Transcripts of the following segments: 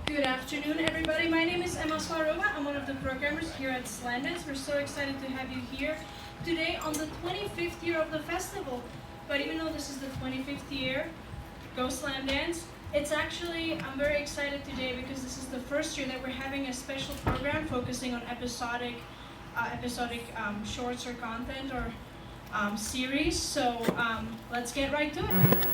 Good afternoon, everybody. My name is Emma Swarova. I'm one of the programmers here at Slamdance. We're so excited to have you here today on the 25th year of the festival. But even though this is the 25th year, go Slamdance. It's actually, I'm very excited today because this is the first year that we're having a special program focusing on episodic shorts or content or series. So let's get right to it.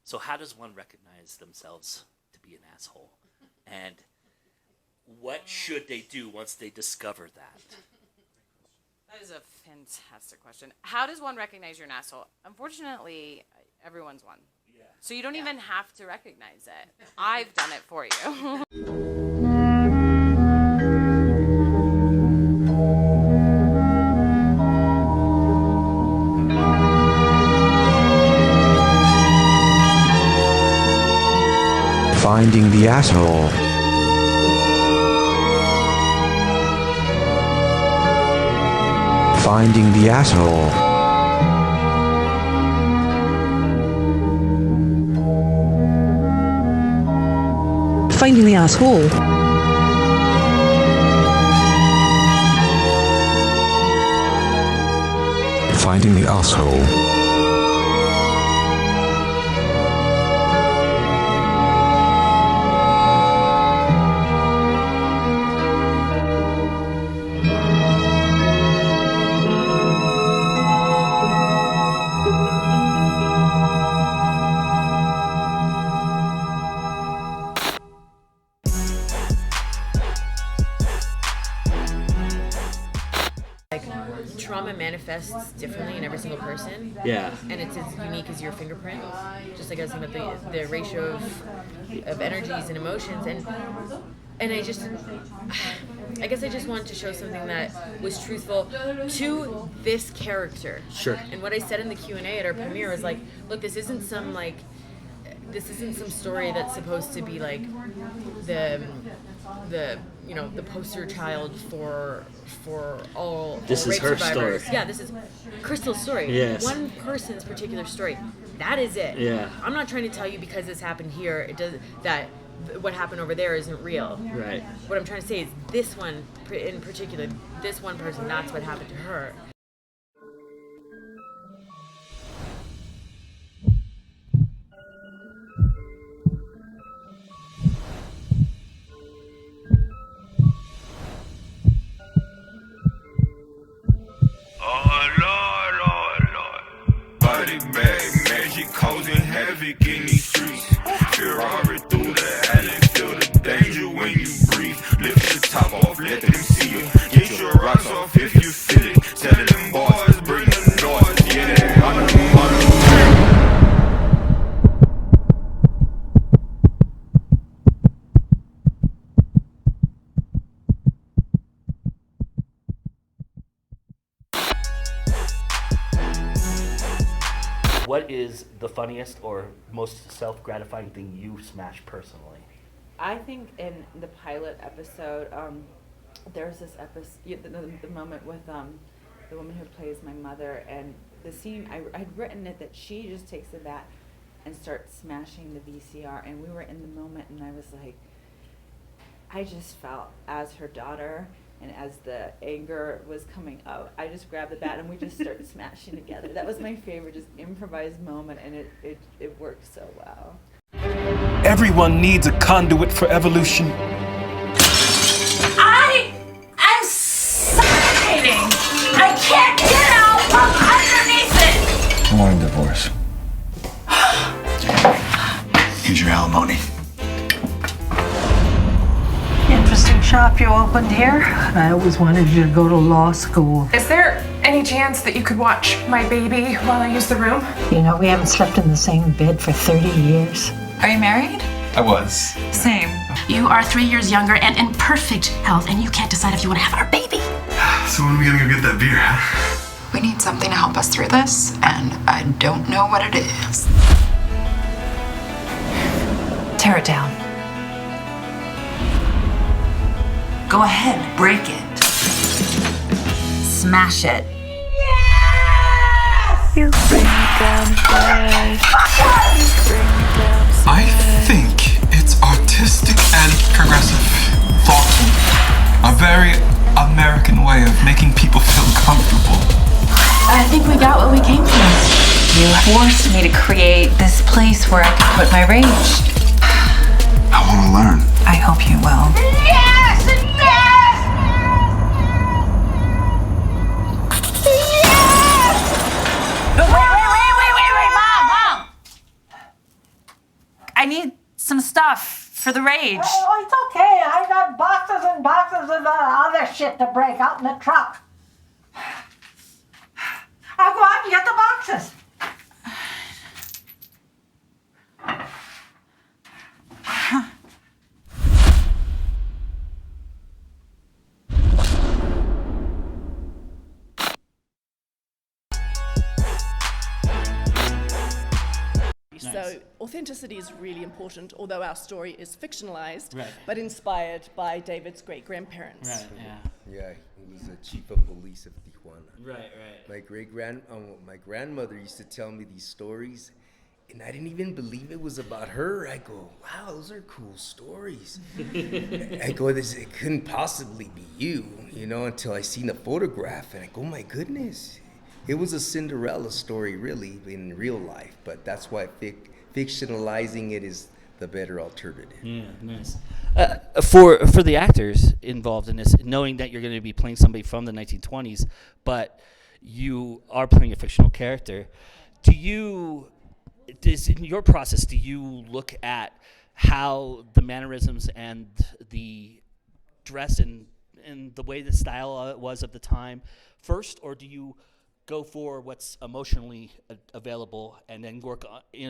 So how does one recognize themselves to be an asshole? And what should they do once they discover that? That is a fantastic question. How does one recognize you're an asshole? Unfortunately, everyone's one. Yeah. So you don't even have to recognize it. I've done it for you. Finding the asshole. Finding the asshole. Finding the asshole. Finding the asshole. Trauma manifests differently in every single person. Yeah. And it's as unique as your fingerprint. Just like I was saying about the ratio of energies and emotions. And I guess I just wanted to show something that was truthful to this character. Sure. And what I said in the Q&A at our premiere was like, look, this isn't some story that's supposed to be like the poster child for all This rape is her survivors. story. Yeah, this is Crystal's story. Yes. One person's particular story. That is it. Yeah. I'm not trying to tell you because this happened here, it does that what happened over there isn't real. Right. What I'm trying to say is this one in particular, this one person, that's what happened to her. Causing havoc in these streets. Ferrari through the alley, feel the danger when you breathe. Lift the top off, let them see you. Get your rocks off if you feel it. Tell them boys, bring the noise. Yeah, I'm the What is the funniest or most self-gratifying thing you smashed personally? I think in the pilot episode, there's this episode, the moment with the woman who plays my mother, and the scene, I'd written it that she just takes the bat and starts smashing the VCR, and we were in the moment, and I was like, I just felt as her daughter, and as the anger was coming out, I just grabbed the bat and we just started smashing together. That was my favorite, just improvised moment, and it worked so well. Everyone needs a conduit for evolution. I am suffocating! I can't get out from underneath it! I want a divorce. Here's your alimony. Interesting shop you opened here. I always wanted you to go to law school. Is there any chance that you could watch my baby while I use the room? You know, we haven't slept in the same bed for 30 years. Are you married? I was. Same. You are 3 years younger and in perfect health, and you can't decide if you want to have our baby. So when are we gonna go get that beer, huh? We need something to help us through this, and I don't know what it is. Tear it down. Go ahead, break it. Smash it. I think it's artistic and progressive, thoughtful. A very American way of making people feel comfortable. I think we got what we came for. You forced me to create this place where I could put my rage. I want to learn. I hope you will. Yes! Yes! Yes! No, wait, Mom! I need some stuff for the rage. Oh, it's okay. I got boxes and boxes of other shit to break out in the truck. I'll go out and get the boxes. So authenticity is really important, although our story is fictionalized, right, but inspired by David's great-grandparents. Right, yeah. Yeah, he was the chief of police of Tijuana. Right. My grandmother used to tell me these stories, and I didn't even believe it was about her. I go, wow, those are cool stories. I go, it couldn't possibly be you, until I seen a photograph, and I go, my goodness. It was a Cinderella story, really, in real life, but that's why fictionalizing it is the better alternative. Yeah, nice. For the actors involved in this, knowing that you're going to be playing somebody from the 1920s, but you are playing a fictional character, in your process, do you look at how the mannerisms and the dress and the way the style was of the time first, or do you go for what's emotionally available and then work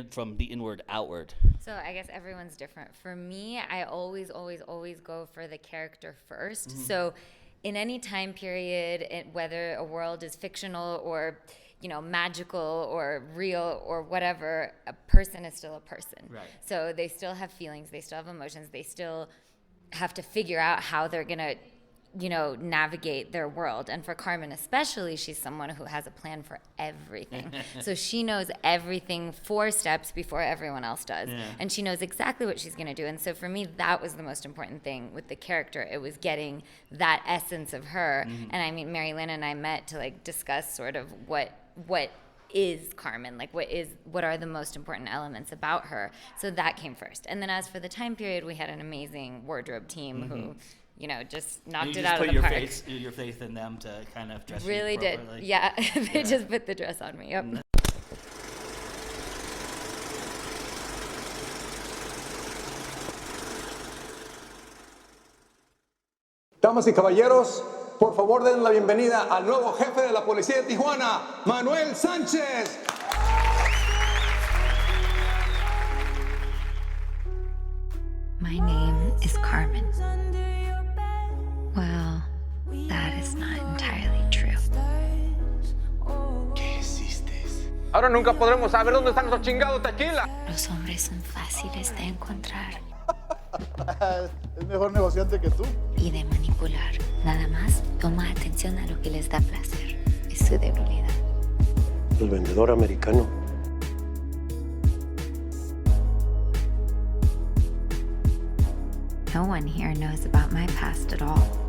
from the inward outward? So I guess everyone's different. For me, I always go for the character first. Mm-hmm. So in any time period, whether a world is fictional or magical or real or whatever, a person is still a person. Right. So they still have feelings, they still have emotions, they still have to figure out how they're gonna navigate their world. And for Carmen especially, she's someone who has a plan for everything. So she knows everything 4 steps before everyone else does. Yeah. And she knows exactly what she's going to do. And so for me, that was the most important thing with the character. It was getting that essence of her. Mm-hmm. And I mean, Mary Lynn and I met to discuss sort of what is Carmen, what are the most important elements about her. So that came first. And then as for the time period, we had an amazing wardrobe team who just knocked it out of the park. Your faith in them to kind of dress really you did. Yeah, they just put the dress on me. Yep. Damas y caballeros, por favor den la bienvenida al nuevo jefe de la policía de Tijuana, Manuel Sánchez. My name is Carmen. Well, that is not entirely true. ¿Qué hiciste? Ahora nunca podremos saber dónde están esos chingados tequila. Los hombres son fáciles de encontrar. Es mejor negociante que tú. Y de manipular. Nada más toma atención a lo que les da placer. Es su debilidad. El vendedor americano. No one here knows about my past at all.